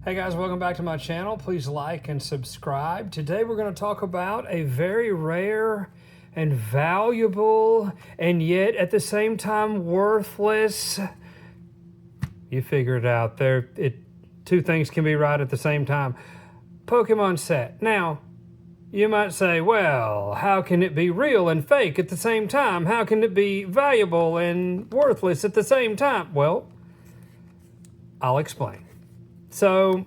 Hey guys, welcome back to my channel. Please like and subscribe. Today we're going to talk about a very rare and valuable and yet at the same time worthless. You figure it out. Two things can be right at the same time. Pokemon set. Now, you might say, well, how can it be real and fake at the same time? How can it be valuable and worthless at the same time? Well, I'll explain. So,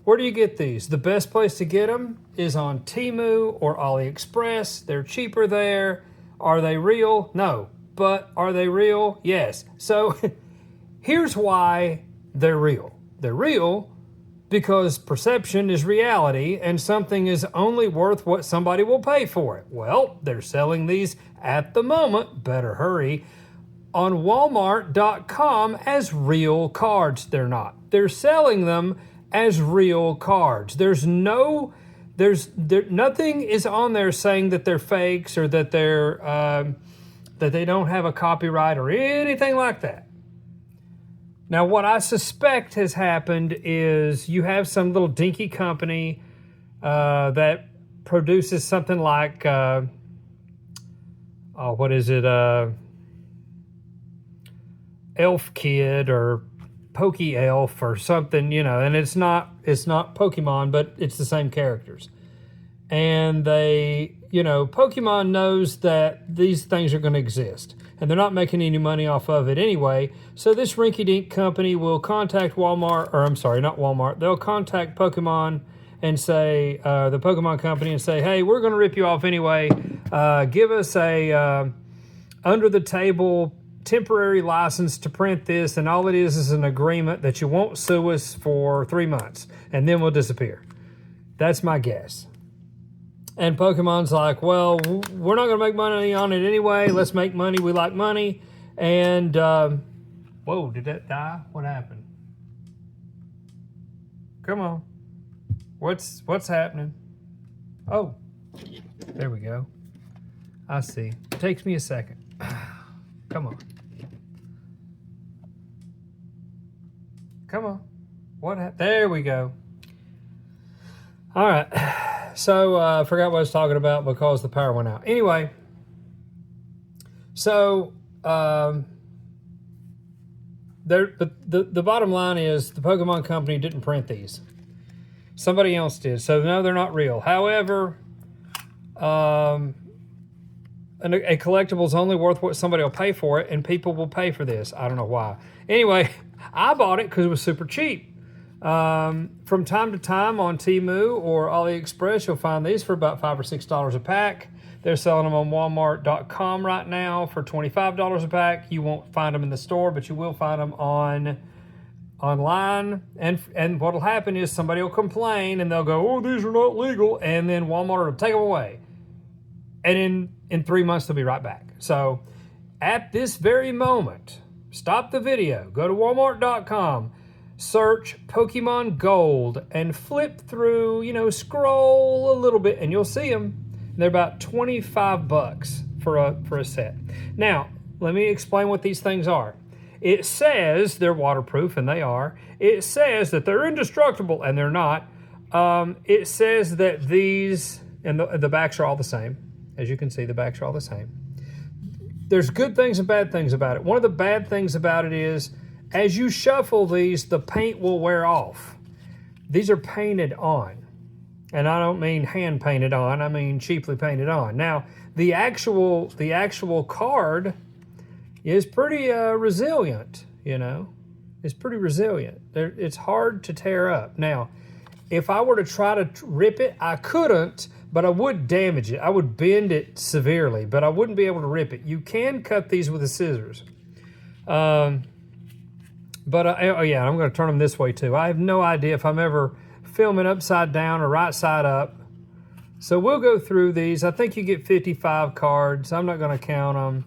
where do you get these? The best place to get them is on Temu or AliExpress. They're cheaper there. Are they real? No. But are they real? Yes. So, here's why they're real. They're real because perception is reality and something is only worth what somebody will pay for it. Well, they're selling these at the moment. Better hurry. On Walmart.com as real cards. They're not. They're selling them as real cards. Nothing is on there saying that they're fakes or that that they don't have a copyright or anything like that. Now, what I suspect has happened is you have some little dinky company that produces something like what is it? Elf Kid or Poke Elf or something, and it's not Pokemon, but it's the same characters. And Pokemon knows that these things are going to exist, and they're not making any money off of it anyway. So this rinky-dink company will contact Walmart, or I'm sorry, not Walmart. They'll contact Pokemon and say, the Pokemon company, and say, hey, we're going to rip you off anyway. Give us a under-the-table temporary license to print this, and all it is an agreement that you won't sue us for 3 months, and then we'll disappear. That's my guess. And Pokemon's like, well, we're not going to make money on it anyway. Let's make money. We like money. And, whoa, did that die? What happened? Come on. What's happening? Oh, there we go. I see. It takes me a second. Come on. Come on. What happened? There we go. All right. So I forgot what I was talking about because the power went out. Anyway, so the bottom line is the Pokemon company didn't print these. Somebody else did. So no, they're not real. However, a collectible is only worth what somebody will pay for it, and people will pay for this. I don't know why. Anyway, I bought it because it was super cheap. From time to time on Temu or AliExpress, you'll find these for about $5 or $6 a pack. They're selling them on Walmart.com right now for $25 a pack. You won't find them in the store, but you will find them online. And what'll happen is somebody will complain and they'll go, oh, these are not legal. And then Walmart will take them away. And in 3 months, they'll be right back. So at this very moment, stop the video, go to Walmart.com, search Pokemon Gold, and flip through, scroll a little bit, and you'll see them. They're about $25 for a set. Now, let me explain what these things are. It says they're waterproof, and they are. It says that they're indestructible, and they're not. It says that these, and the backs are all the same. As you can see, the backs are all the same. There's good things and bad things about it. One of the bad things about it is, as you shuffle these, the paint will wear off. These are painted on. And I don't mean hand painted on, I mean cheaply painted on. Now, the actual card is pretty resilient, It's pretty resilient. It's hard to tear up. Now, if I were to try to rip it, I couldn't, but I would damage it. I would bend it severely, but I wouldn't be able to rip it. You can cut these with the scissors. I'm going to turn them this way too. I have no idea if I'm ever filming upside down or right side up. So we'll go through these. I think you get 55 cards. I'm not going to count them.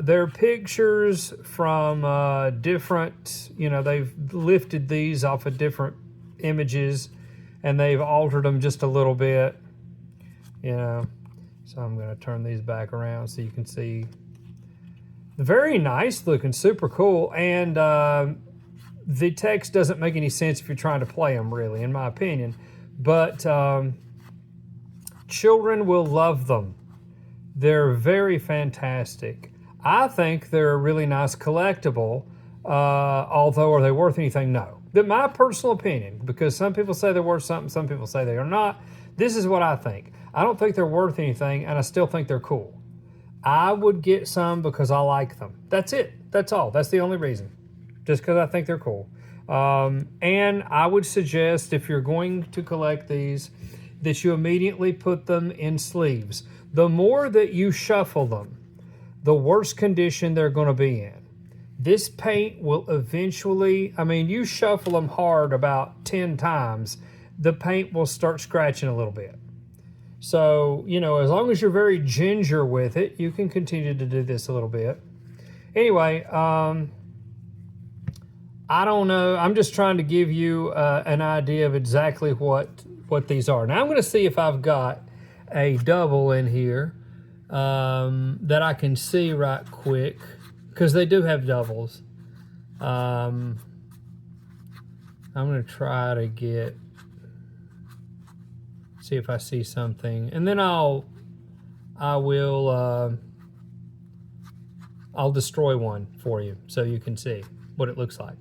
They're pictures from different, they've lifted these off of different images and they've altered them just a little bit, So I'm going to turn these back around so you can see. Very nice looking, super cool. And the text doesn't make any sense if you're trying to play them, really, in my opinion. But children will love them. They're very fantastic. I think they're a really nice collectible, although are they worth anything? No. My personal opinion, because some people say they're worth something, some people say they are not. This is what I think. I don't think they're worth anything, and I still think they're cool. I would get some because I like them. That's it. That's all. That's the only reason. Just because I think they're cool. And I would suggest, if you're going to collect these, that you immediately put them in sleeves. The more that you shuffle them, the worse condition they're going to be in. This paint will eventually, I mean, you shuffle them hard about 10 times, the paint will start scratching a little bit. So, you know, as long as you're very ginger with it, you can continue to do this a little bit. Anyway, I don't know. I'm just trying to give you an idea of exactly what these are. Now, I'm going to see if I've got a double in here that I can see right quick, because they do have doubles. I'm going to try to see if I see something, and then I'll destroy one for you so you can see what it looks like.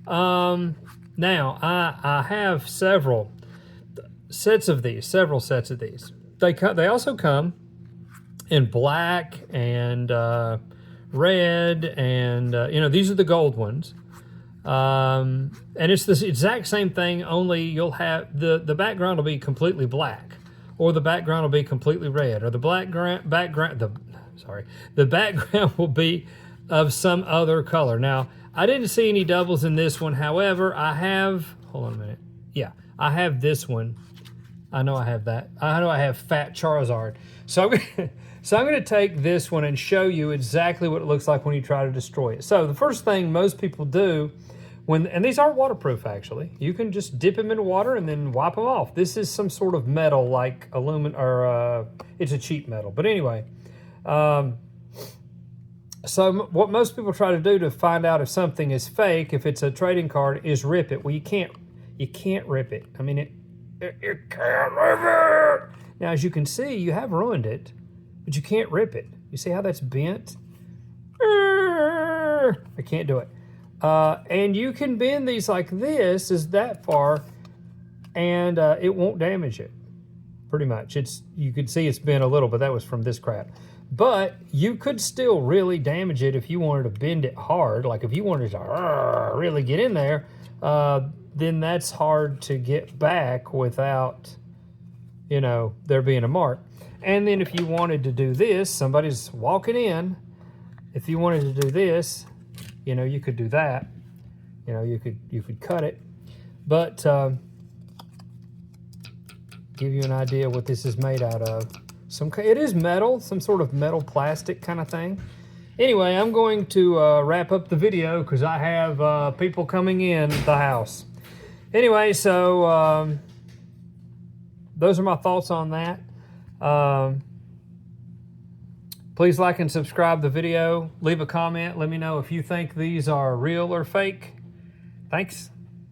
Now I have several sets of these. They also come in black and red, and you know, these are the gold ones. And it's the exact same thing, only you'll have the background will be completely black, or the background will be completely red, or the the background will be of some other color. Now, I didn't see any doubles in this one. However, I have, hold on a minute. Yeah, I have this one. I know I have that. I know I have Fat Charizard. So I'm going to take this one and show you exactly what it looks like when you try to destroy it. So the first thing most people do, and these aren't waterproof actually, you can just dip them in water and then wipe them off. This is some sort of metal like aluminum, or it's a cheap metal. But anyway, so what most people try to do to find out if something is fake, if it's a trading card, is rip it. Well, you can't rip it. I mean, you can't rip it. Now, as you can see, you have ruined it, but you can't rip it. You see how that's bent? I can't do it. And you can bend these like this, is that far, and it won't damage it. Pretty much. You could see it's bent a little, but that was from this crap. But you could still really damage it if you wanted to bend it hard. Like if you wanted to really get in there, then that's hard to get back without, you know, there being a mark. And then if you wanted to do this, somebody's walking in, if you wanted to do this, you know, you could do that. You know, you could cut it. But give you an idea what this is made out of. It is metal, some sort of metal plastic kind of thing. Anyway, I'm going to wrap up the video because I have people coming in the house. Anyway, so those are my thoughts on that. Please like and subscribe the video. Leave a comment. Let me know if you think these are real or fake. Thanks.